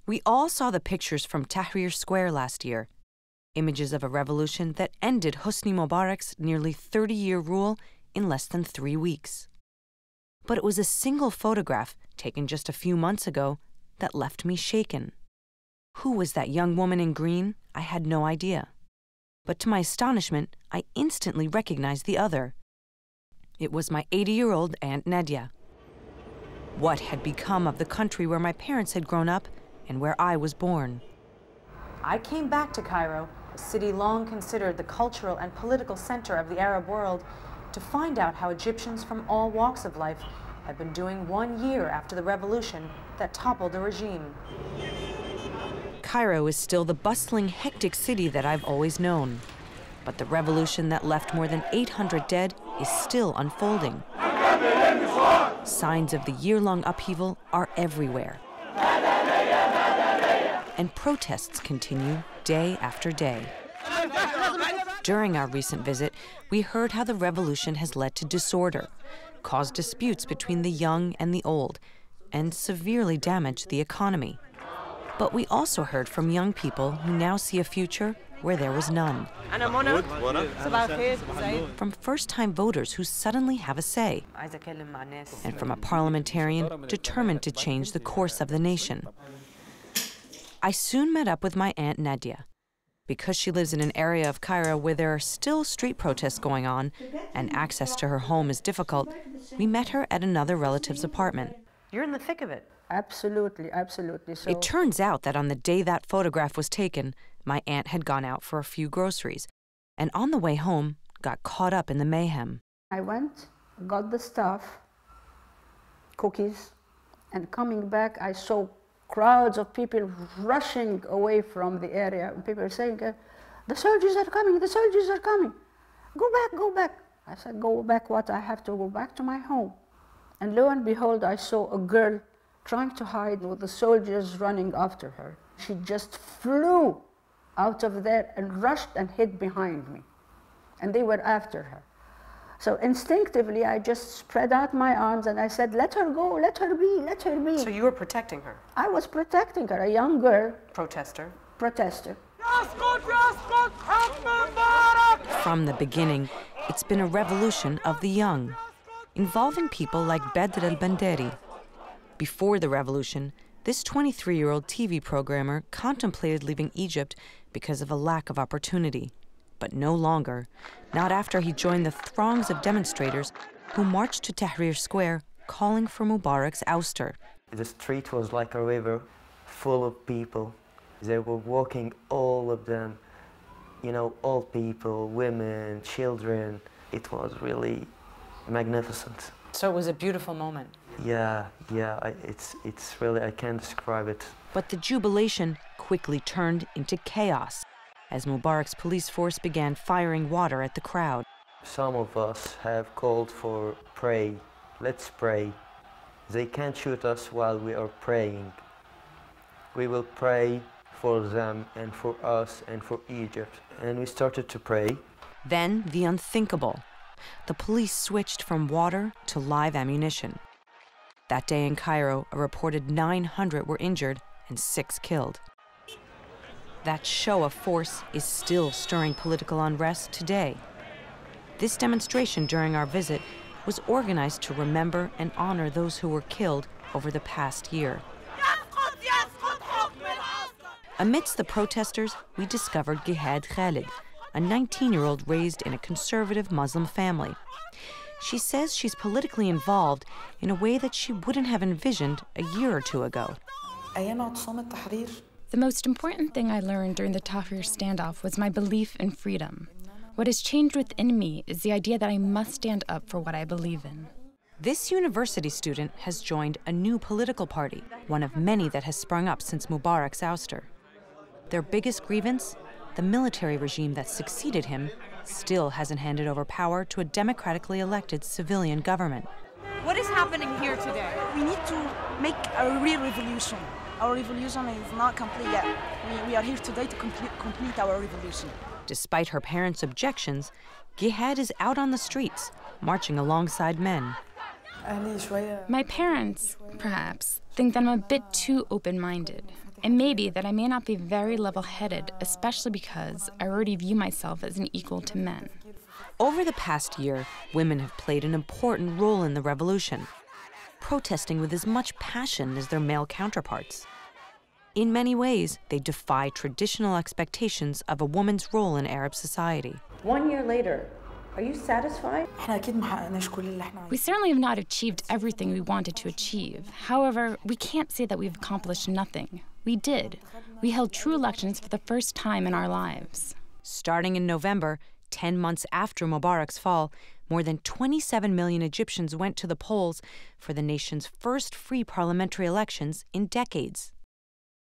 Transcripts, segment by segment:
We all saw the pictures from Tahrir Square last year, images of a revolution that ended Hosni Mubarak's nearly 30-year rule in less than 3 weeks. But it was a single photograph taken just a few months ago that left me shaken. Who was that young woman in green? I had no idea. But to my astonishment, I instantly recognized the other. It was my 80-year-old Aunt Nadia. What had become of the country where my parents had grown up and where I was born? I came back to Cairo, a city long considered the cultural and political center of the Arab world, to find out how Egyptians from all walks of life had been doing 1 year after the revolution that toppled the regime. Cairo is still the bustling, hectic city that I've always known. But the revolution that left more than 800 dead is still unfolding. Signs of the year-long upheaval are everywhere. And protests continue day after day. During our recent visit, we heard how the revolution has led to disorder, caused disputes between the young and the old, and severely damaged the economy. But we also heard from young people who now see a future where there was none. From first-time voters who suddenly have a say, and from a parliamentarian determined to change the course of the nation. I soon met up with my Aunt Nadia. Because she lives in an area of Cairo where there are still street protests going on and access to her home is difficult, we met her at another relative's apartment. You're in the thick of it. Absolutely, absolutely. So it turns out that on the day that photograph was taken, my aunt had gone out for a few groceries, and on the way home, got caught up in the mayhem. I went, got the stuff, cookies, and coming back, I saw crowds of people rushing away from the area. People saying, the soldiers are coming, the soldiers are coming. Go back, go back. I said, go back what? I have to go back to my home. And lo and behold, I saw a girl trying to hide with the soldiers running after her. She just flew out of there and rushed and hid behind me. And they were after her. So instinctively, I just spread out my arms and I said, let her go, let her be, let her be. So you were protecting her? I was protecting her, a young girl. Protester? Protester. From the beginning, it's been a revolution of the young, involving people like Badr al-Banderi. Before the revolution, this 23-year-old TV programmer contemplated leaving Egypt because of a lack of opportunity. But no longer, not after he joined the throngs of demonstrators who marched to Tahrir Square calling for Mubarak's ouster. The street was like a river full of people. They were walking, all of them, you know, old people, women, children. It was really magnificent. So it was a beautiful moment. Yeah, it's really, I can't describe it. But the jubilation quickly turned into chaos as Mubarak's police force began firing water at the crowd. Some of us have called for pray. Let's pray. They can't shoot us while we are praying. We will pray for them and for us and for Egypt. And we started to pray. Then the unthinkable. The police switched from water to live ammunition. That day in Cairo, a reported 900 were injured and 6 killed. That show of force is still stirring political unrest today. This demonstration during our visit was organized to remember and honor those who were killed over the past year. Amidst the protesters, we discovered Gihad Khalid, a 19-year-old raised in a conservative Muslim family. She says she's politically involved in a way that she wouldn't have envisioned a year or two ago. The most important thing I learned during the Tahrir standoff was my belief in freedom. What has changed within me is the idea that I must stand up for what I believe in. This university student has joined a new political party, one of many that has sprung up since Mubarak's ouster. Their biggest grievance? The military regime that succeeded him still hasn't handed over power to a democratically elected civilian government. What is happening here today? We need to make a real revolution. Our revolution is not complete yet. We are here today to complete our revolution. Despite her parents' objections, Gihad is out on the streets, marching alongside men. My parents, perhaps, think that I'm a bit too open-minded, and maybe that I may not be very level-headed, especially because I already view myself as an equal to men. Over the past year, women have played an important role in the revolution, protesting with as much passion as their male counterparts. In many ways, they defy traditional expectations of a woman's role in Arab society. 1 year later, are you satisfied? We certainly have not achieved everything we wanted to achieve. However, we can't say that we've accomplished nothing. We did. We held true elections for the first time in our lives. Starting in November, 10 months after Mubarak's fall, more than 27 million Egyptians went to the polls for the nation's first free parliamentary elections in decades.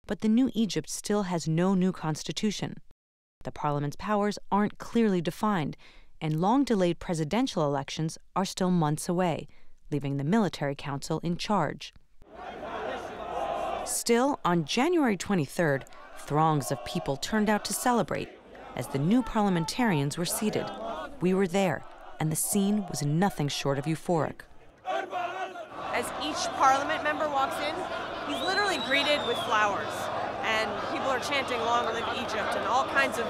But the new Egypt still has no new constitution. The parliament's powers aren't clearly defined, and long-delayed presidential elections are still months away, leaving the military council in charge. Still, on January 23rd, throngs of people turned out to celebrate as the new parliamentarians were seated. We were there, and the scene was nothing short of euphoric. As each parliament member walks in, he's literally greeted with flowers, and people are chanting "Long live Egypt" and all kinds of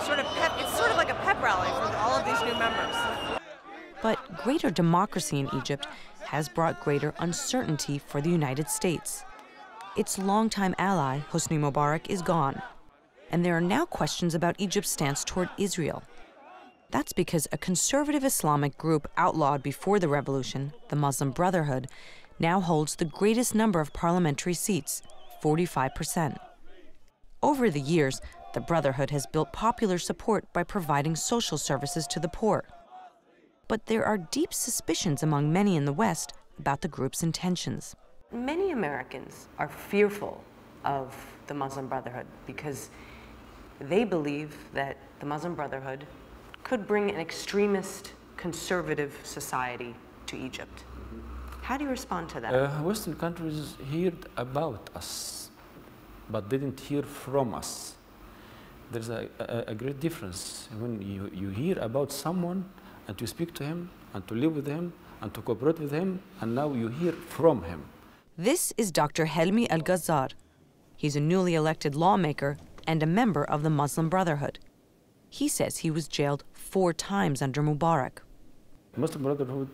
sort of pep. It's sort of like a pep rally for all of these new members. But greater democracy in Egypt has brought greater uncertainty for the United States. Its longtime ally, Hosni Mubarak, is gone, and there are now questions about Egypt's stance toward Israel. That's because a conservative Islamic group outlawed before the revolution, the Muslim Brotherhood, now holds the greatest number of parliamentary seats, 45%. Over the years, the Brotherhood has built popular support by providing social services to the poor. But there are deep suspicions among many in the West about the group's intentions. Many Americans are fearful of the Muslim Brotherhood because they believe that the Muslim Brotherhood could bring an extremist, conservative society to Egypt. How do you respond to that? Western countries heard about us, but didn't hear from us. There's a great difference when you hear about someone and to speak to him and to live with him and to cooperate with him, and now you hear from him. This is Dr. Helmi Al-Ghazar. He's a newly elected lawmaker and a member of the Muslim Brotherhood. He says he was jailed 4 times under Mubarak. Muslim Brotherhood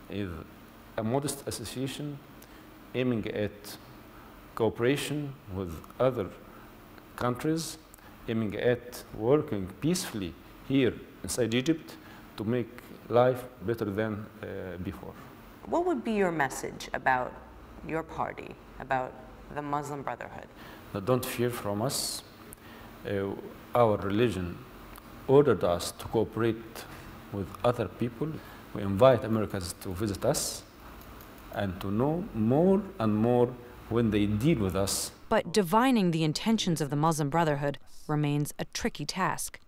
is a modest association aiming at cooperation with other countries, aiming at working peacefully here inside Egypt to make life better than before. What would be your message about your party, about the Muslim Brotherhood? Now, don't fear from us. Our religion ordered us to cooperate with other people. We invite Americans to visit us and to know more and more when they deal with us. But divining the intentions of the Muslim Brotherhood remains a tricky task.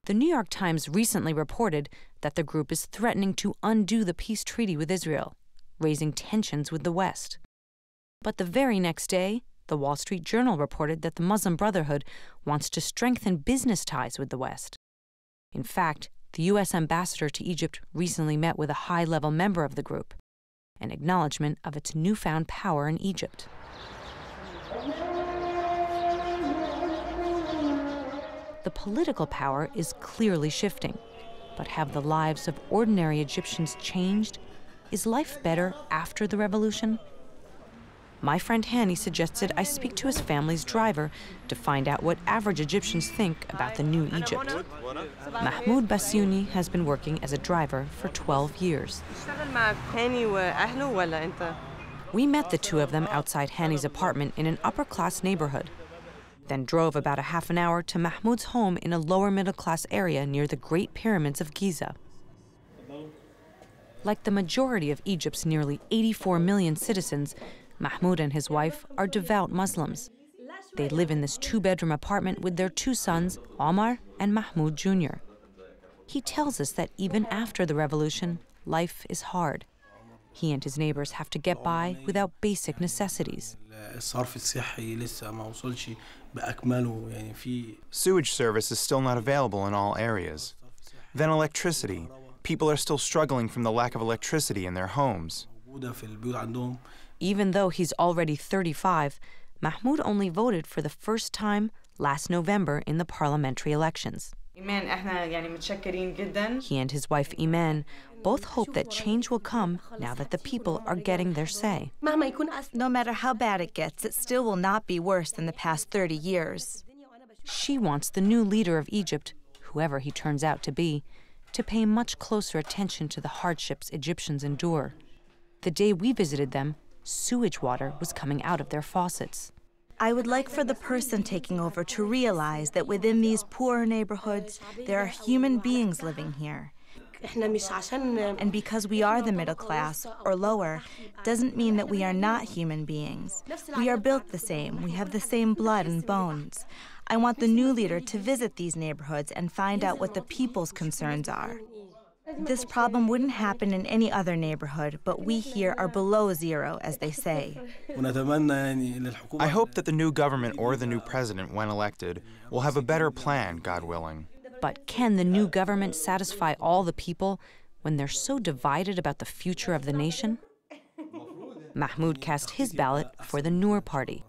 The New York Times recently reported that the group is threatening to undo the peace treaty with Israel, raising tensions with the West. But the very next day, the Wall Street Journal reported that the Muslim Brotherhood wants to strengthen business ties with the West. In fact, the U.S. ambassador to Egypt recently met with a high-level member of the group, an acknowledgement of its newfound power in Egypt. The political power is clearly shifting, but have the lives of ordinary Egyptians changed? Is life better after the revolution? My friend Hani suggested I speak to his family's driver to find out what average Egyptians think about the new Egypt. Mahmoud Bassiouni has been working as a driver for 12 years. We met the two of them outside Hani's apartment in an upper-class neighborhood, then drove about a half an hour to Mahmoud's home in a lower-middle-class area near the Great Pyramids of Giza. Like the majority of Egypt's nearly 84 million citizens, Mahmoud and his wife are devout Muslims. They live in this 2-bedroom apartment with their 2 sons, Omar and Mahmoud Jr. He tells us that even after the revolution, life is hard. He and his neighbors have to get by without basic necessities. Sewage service is still not available in all areas. Then electricity. People are still struggling from the lack of electricity in their homes. Even though he's already 35, Mahmoud only voted for the first time last November in the parliamentary elections. He and his wife Iman both hope that change will come now that the people are getting their say. No matter how bad it gets, it still will not be worse than the past 30 years. She wants the new leader of Egypt, whoever he turns out to be, to pay much closer attention to the hardships Egyptians endure. The day we visited them, sewage water was coming out of their faucets. I would like for the person taking over to realize that within these poorer neighborhoods, there are human beings living here. And because we are the middle class, or lower, doesn't mean that we are not human beings. We are built the same. We have the same blood and bones. I want the new leader to visit these neighborhoods and find out what the people's concerns are. This problem wouldn't happen in any other neighborhood, but we here are below zero, as they say. I hope that the new government or the new president, when elected, will have a better plan, God willing. But can the new government satisfy all the people when they're so divided about the future of the nation? Mahmoud cast his ballot for the Noor Party,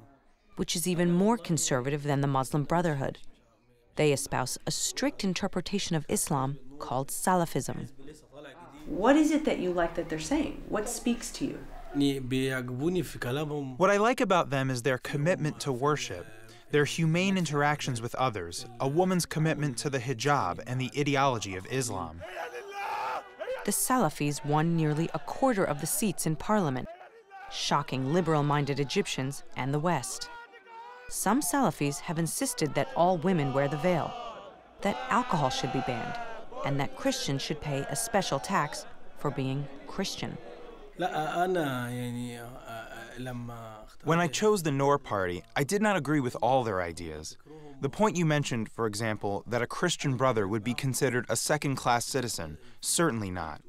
which is even more conservative than the Muslim Brotherhood. They espouse a strict interpretation of Islam called Salafism. What is it that you like that they're saying? What speaks to you? What I like about them is their commitment to worship, their humane interactions with others, a woman's commitment to the hijab and the ideology of Islam. The Salafis won nearly a quarter of the seats in parliament, shocking liberal-minded Egyptians and the West. Some Salafis have insisted that all women wear the veil, that alcohol should be banned, and that Christians should pay a special tax for being Christian. When I chose the Noor Party, I did not agree with all their ideas. The point you mentioned, for example, that a Christian brother would be considered a second-class citizen, certainly not.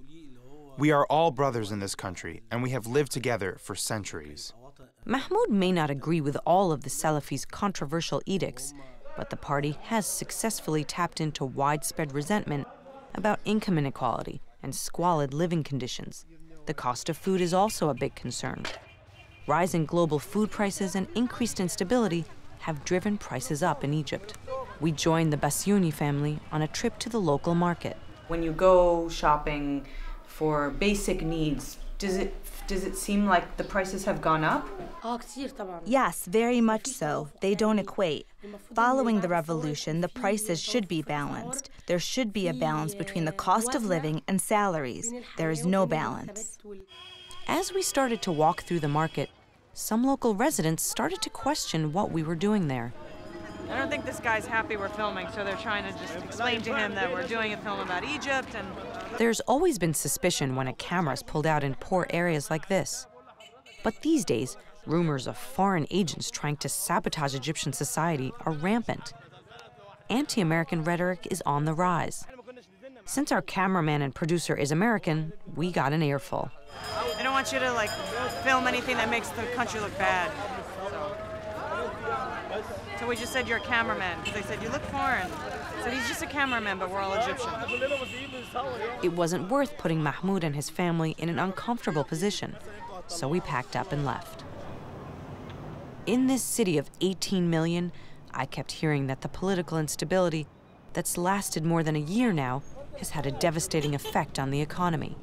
We are all brothers in this country, and we have lived together for centuries. Mahmoud may not agree with all of the Salafis' controversial edicts, but the party has successfully tapped into widespread resentment about income inequality and squalid living conditions. The cost of food is also a big concern. Rising global food prices and increased instability have driven prices up in Egypt. We joined the Bassiouni family on a trip to the local market. When you go shopping for basic needs, does it seem like the prices have gone up? Yes, very much so. They don't equate. Following the revolution, the prices should be balanced. There should be a balance between the cost of living and salaries. There is no balance. As we started to walk through the market, some local residents started to question what we were doing there. I don't think this guy's happy we're filming, so they're trying to just explain to him that we're doing a film about Egypt. And there's always been suspicion when a camera's pulled out in poor areas like this. But these days, rumors of foreign agents trying to sabotage Egyptian society are rampant. Anti-American rhetoric is on the rise. Since our cameraman and producer is American, we got an earful. I don't want you to film anything that makes the country look bad. So we just said you're a cameraman, because they said you look foreign. I said he's just a cameraman, but we're all Egyptian. It wasn't worth putting Mahmoud and his family in an uncomfortable position, so we packed up and left. In this city of 18 million, I kept hearing that the political instability that's lasted more than a year now has had a devastating effect on the economy.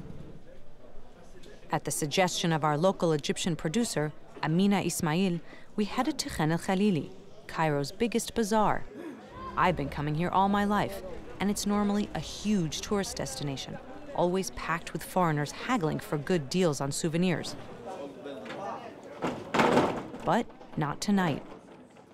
At the suggestion of our local Egyptian producer, Amina Ismail, we headed to Khan el-Khalili, Cairo's biggest bazaar. I've been coming here all my life, and it's normally a huge tourist destination, always packed with foreigners haggling for good deals on souvenirs. But not tonight.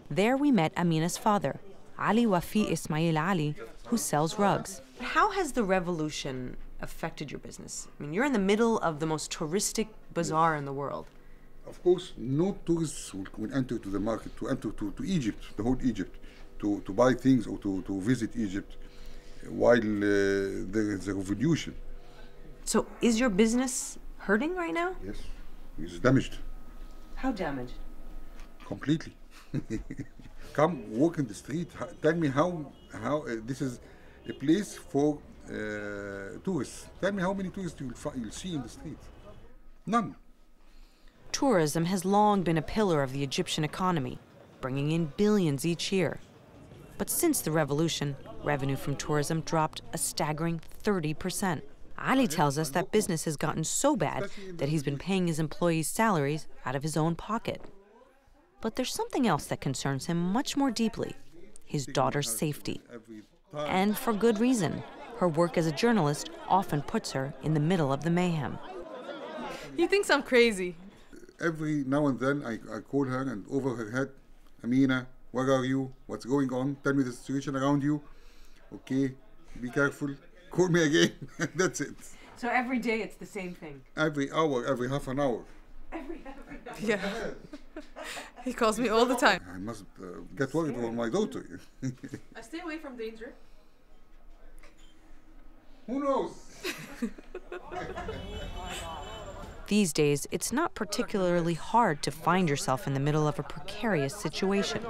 There we met Amina's father, Ali Wafi Ismail Ali, who sells rugs. How has the revolution affected your business? I mean, you're in the middle of the most touristic bazaar in the world. Of course, no tourists will enter to the market, to enter to Egypt, the whole Egypt, to buy things or to visit Egypt while there is a revolution. So is your business hurting right now? Yes, it's damaged. How damaged? Completely. Come walk in the street, tell me how this is a place for tourists. Tell me how many tourists you'll see in the street. None. Tourism has long been a pillar of the Egyptian economy, bringing in billions each year. But since the revolution, revenue from tourism dropped a staggering 30%. Ali tells us that business has gotten so bad that he's been paying his employees' salaries out of his own pocket. But there's something else that concerns him much more deeply: his daughter's safety. And for good reason. Her work as a journalist often puts her in the middle of the mayhem. He thinks I'm crazy. Every now and then I call her, and over her head, Amina, where are you? What's going on? Tell me the situation around you. Okay, be careful. Call me again. That's it. So every day it's the same thing? Every hour, every half an hour. Yeah. He calls me all the time. I must get worried for my daughter. I stay away from danger. Who knows? These days, it's not particularly hard to find yourself in the middle of a precarious situation.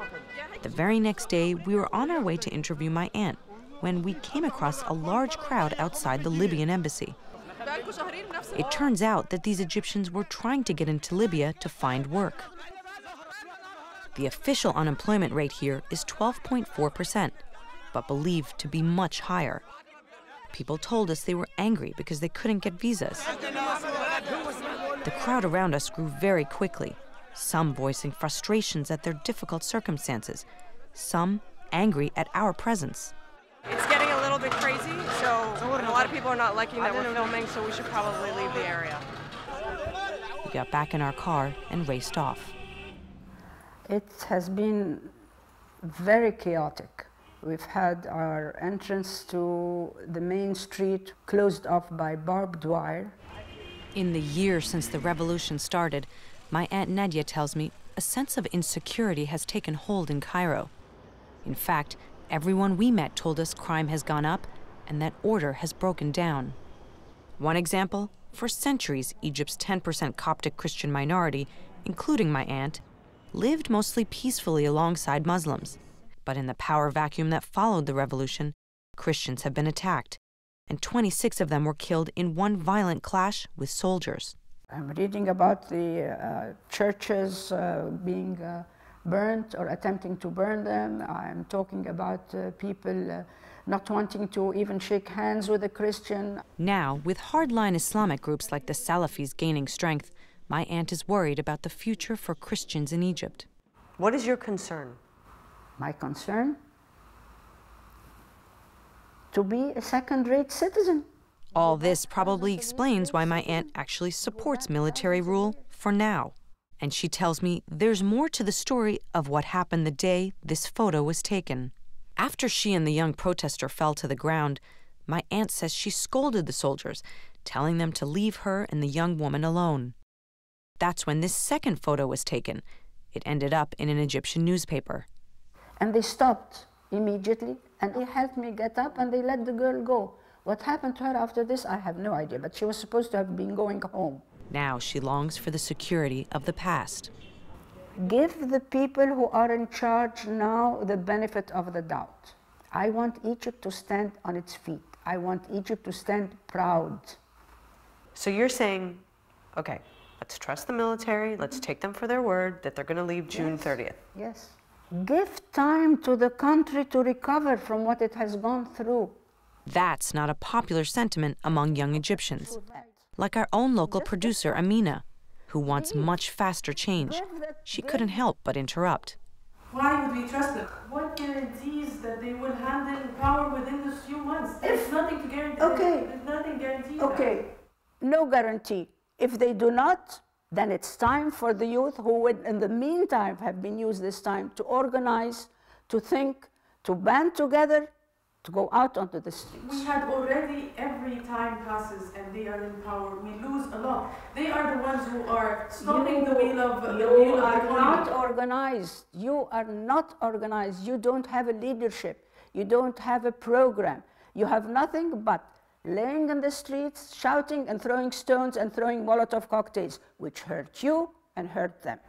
The very next day, we were on our way to interview my aunt when we came across a large crowd outside the Libyan embassy. It turns out that these Egyptians were trying to get into Libya to find work. The official unemployment rate here is 12.4%, but believed to be much higher. People told us they were angry because they couldn't get visas. The crowd around us grew very quickly, some voicing frustrations at their difficult circumstances, some angry at our presence. It's getting a little bit crazy, so a lot of people are not liking that we're filming, so we should probably leave the area. We got back in our car and raced off. It has been very chaotic. We've had our entrance to the main street closed off by barbed wire. In the year since the revolution started, my Aunt Nadia tells me a sense of insecurity has taken hold in Cairo. In fact, everyone we met told us crime has gone up and that order has broken down. One example, for centuries, Egypt's 10% Coptic Christian minority, including my aunt, lived mostly peacefully alongside Muslims. But in the power vacuum that followed the revolution, Christians have been attacked, and 26 of them were killed in one violent clash with soldiers. I'm reading about the churches being burnt or attempting to burn them. I'm talking about people not wanting to even shake hands with a Christian. Now, with hardline Islamic groups like the Salafis gaining strength, my aunt is worried about the future for Christians in Egypt. What is your concern? My concern? To be a second-rate citizen. All this probably explains why my aunt actually supports military rule for now. And she tells me there's more to the story of what happened the day this photo was taken. After she and the young protester fell to the ground, my aunt says she scolded the soldiers, telling them to leave her and the young woman alone. That's when this second photo was taken. It ended up in an Egyptian newspaper. And they stopped immediately, and they helped me get up, and they let the girl go. What happened to her after this, I have no idea, but she was supposed to have been going home. Now she longs for the security of the past. Give the people who are in charge now the benefit of the doubt. I want Egypt to stand on its feet. I want Egypt to stand proud. So you're saying, okay, let's trust the military, let's take them for their word that they're going to leave June 30th. Yes. Give time to the country to recover from what it has gone through. That's not a popular sentiment among young Egyptians, like our own local producer, Amina, who wants much faster change. She couldn't help but interrupt. Why would we trust them? What guarantees that they will handle power within those few months? There's nothing to guarantee. Okay. There's nothing guaranteed. Okay. No guarantee. If they do not, then it's time for the youth who would, in the meantime, have been used this time to organize, to think, to band together, to go out onto the streets. We had already, every time passes and they are in power, we lose a lot. They are the ones who are stopping the wheel of the economy. You are not organized. You are not organized. You don't have a leadership. You don't have a program. You have nothing but laying in the streets, shouting and throwing stones and throwing Molotov cocktails, which hurt you and hurt them.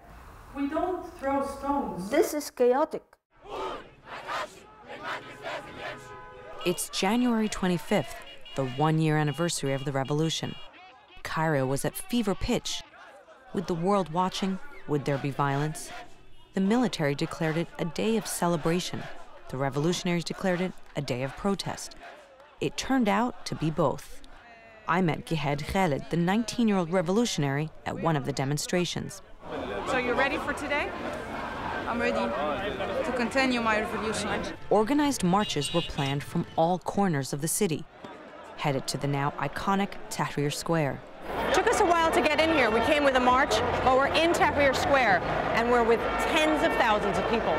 We don't throw stones. This is chaotic. It's January 25th, the one-year anniversary of the revolution. Cairo was at fever pitch. With the world watching, would there be violence? The military declared it a day of celebration. The revolutionaries declared it a day of protest. It turned out to be both. I met Gehed Khaled, the 19-year-old revolutionary, at one of the demonstrations. So you're ready for today? I'm ready to continue my revolution. Organized marches were planned from all corners of the city, headed to the now iconic Tahrir Square. It took us a while to get in here. We came with a march, but we're in Tahrir Square, and we're with tens of thousands of people.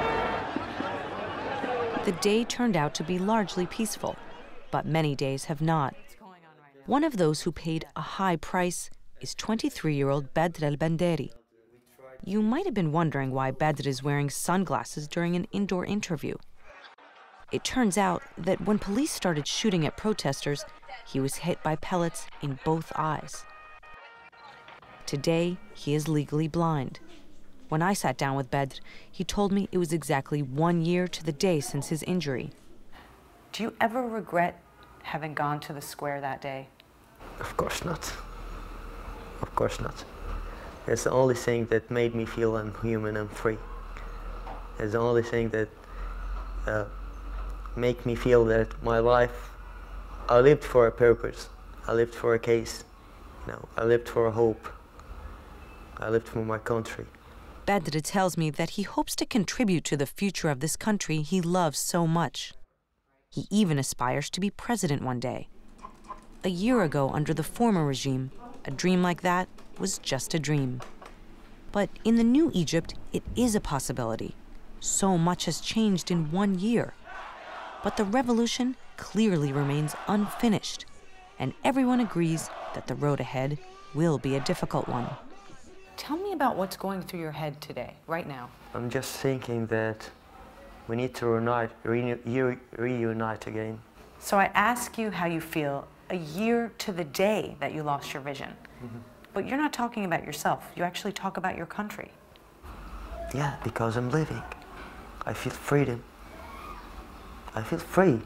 The day turned out to be largely peaceful, but many days have not. One of those who paid a high price is 23-year-old Badr al-Banderi. You might have been wondering why Badr is wearing sunglasses during an indoor interview. It turns out that when police started shooting at protesters, he was hit by pellets in both eyes. Today, he is legally blind. When I sat down with Badr, he told me it was exactly 1 year to the day since his injury. Do you ever regret having gone to the square that day? Of course not. Of course not. It's the only thing that made me feel I'm human and free. It's the only thing that make me feel that my life, I lived for a purpose. I lived for a case. You know, I lived for a hope. I lived for my country. Badr tells me that he hopes to contribute to the future of this country he loves so much. He even aspires to be president one day. A year ago, under the former regime, a dream like that was just a dream. But in the new Egypt, it is a possibility. So much has changed in 1 year. But the revolution clearly remains unfinished, and everyone agrees that the road ahead will be a difficult one. Tell me about what's going through your head today, right now. I'm just thinking that we need to reunite again. So I ask you how you feel a year to the day that you lost your vision. Mm-hmm. But you're not talking about yourself. You actually talk about your country. Yeah, because I'm living. I feel freedom. I feel free.